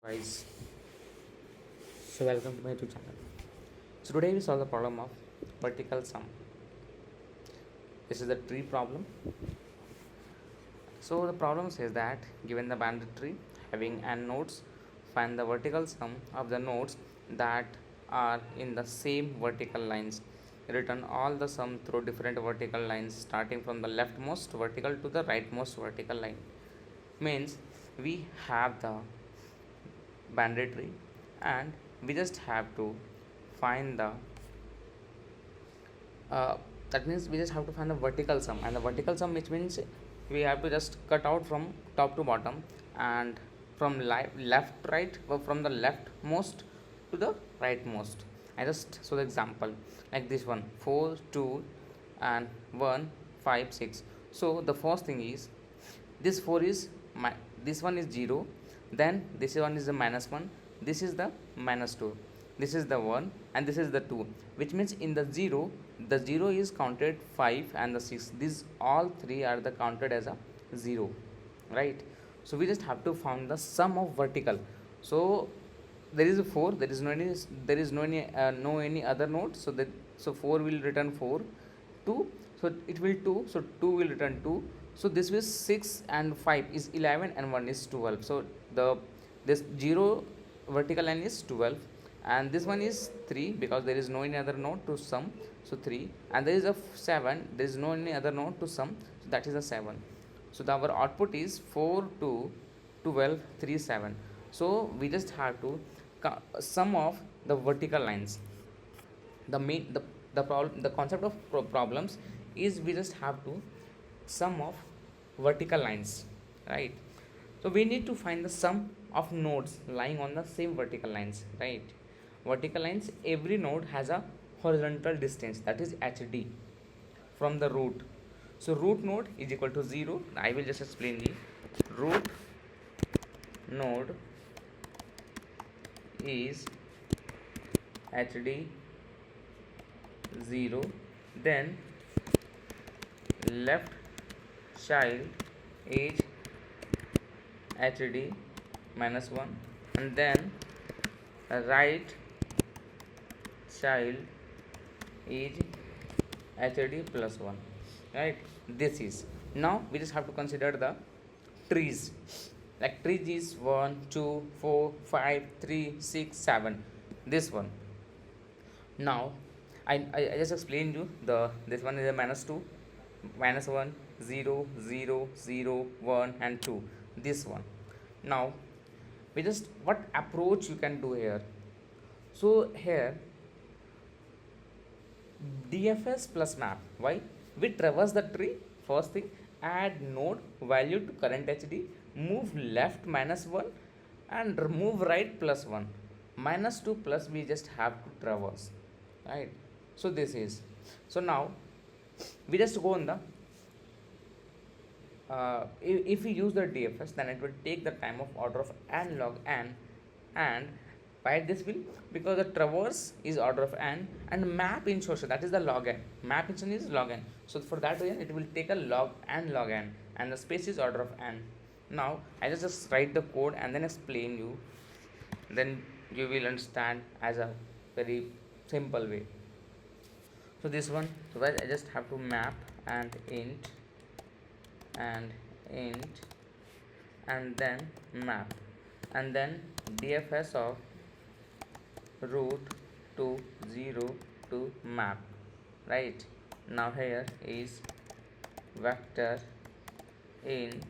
Guys, so welcome to my YouTube channel. So today we solve the problem of vertical sum. This is the tree problem. So the problem says that given the bounded tree having n nodes, find the vertical sum of the nodes that are in the same vertical lines. Return all the sum through different vertical lines starting from the leftmost vertical to the rightmost vertical line. Means we have the bounded tree and we just have to find the that means we just have to find the vertical sum, and the vertical sum which means we have to just cut out from top to bottom and from left right or from the leftmost to the rightmost. I just show the example like this one 4 2 and 1 5 6. So the first thing is this 4 is this one is 0, then this one is the -1, this is the -2, this is the 1 and this is the 2, which means in the 0 is counted 5 and the 6, these all three are the counted as a 0, right? So we just have to find the sum of vertical. So there is a 4, there is no any other node, so 4 will return 4, 2, so it will 2, so 2 will return 2, so this is 6 and 5 is 11 and 1 is 12. So this 0 vertical line is 12 and this one is 3 because there is no any other node to sum, so 3, and there is a 7, there is no any other node to sum, so that is a 7. So our output is 4 2 12 3 7. So we just have to sum of the vertical lines. The concept of problems is we just have to sum of vertical lines, right? So we need to find the sum of nodes lying on the same vertical lines, right? Vertical lines, every node has a horizontal distance, that is hd, from the root. So root node is equal to 0. I will just explain you. Root node is hd 0, then left child is hd -1, and then right child is hd +1, right? This is, now we just have to consider the trees, like trees is 1 2 4 5 3 6 7, this one. Now I just explained you this one is a -2, -1 0 0 0 1 and 2, this one. Now we just, what approach you can do here? So here DFS plus map. Why? We traverse the tree. First thing, add node value to current hd, move left -1 and remove right +1, -2 plus we just have to traverse, right? So this is, so now we just go on the if we use the DFS, then it will take the time of order of n log n, and why this will, because the traverse is order of n and map insertion, that is the log n, map insertion is log n, so for that reason it will take a log n and the space is order of n. Now I just write the code and then explain you, then you will understand as a very simple way. So this one, so guys, I just have to map and int and then map and then DFS of root to 0 to map, right? Now here is vector int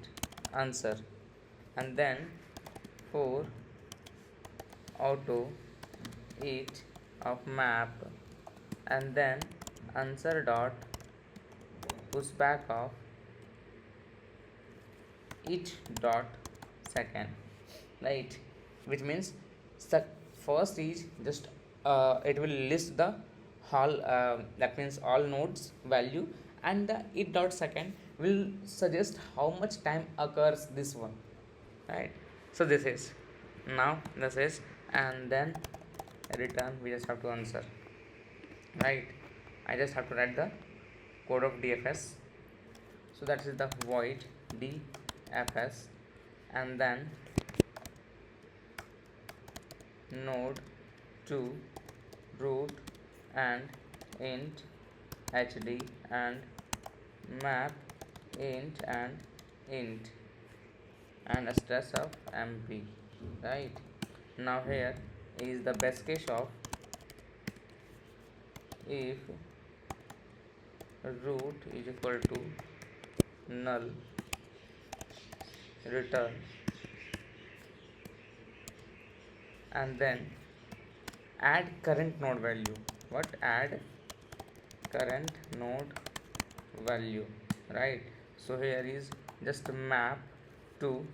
answer and then for auto it of map and then answer dot pushback of each dot second, right? Which means first is just it will list the all that means all nodes value, and the it dot second will suggest how much time occurs this one, right? So this is, now this is, and then return, we just have to answer, right? I just have to write the code of DFS. So that is the void DFS and then node to root and int hd and map int and a stress of mp, right? Now here is the best case of if root is equal to null, return, and then add current node value. What? Add current node value, right? So here is just map to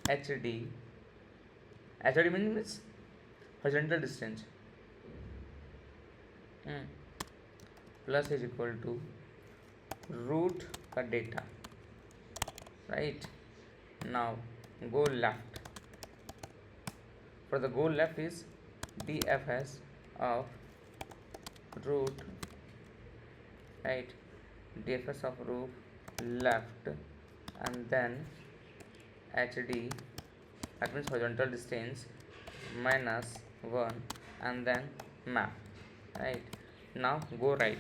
hd. hd means horizontal distance, plus is equal to root का data, right? Now go left. For the go left is DFS of root, right? DFS of root left and then HD, that means horizontal distance, minus 1 and then map, right? Now go right,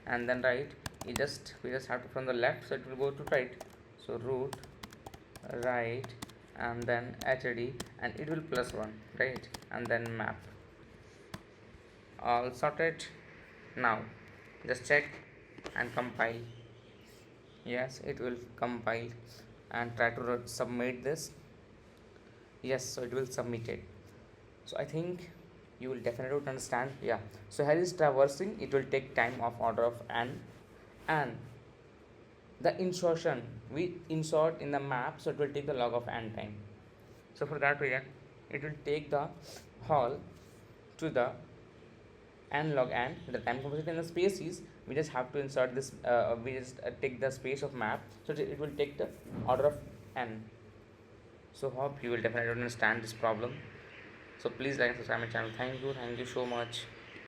and then right, we just have to from the left, so it will go to right, so root right and then hd and it will plus 1, right? And then map. All sorted. Now just check and compile. Yes, it will compile and try to submit this. Yes, so it will submit it. So I think you will definitely understand. Yeah, so here is traversing. It will take time of order of n, and the insertion we insert in the map, so it will take the log of n time. So for that reason it will take the whole to the n log n. The time complexity in the space is, we just have to insert this, we just take the space of map, so it will take the order of n. So hope you will definitely understand this problem. So please like and subscribe my channel. Thank you so much.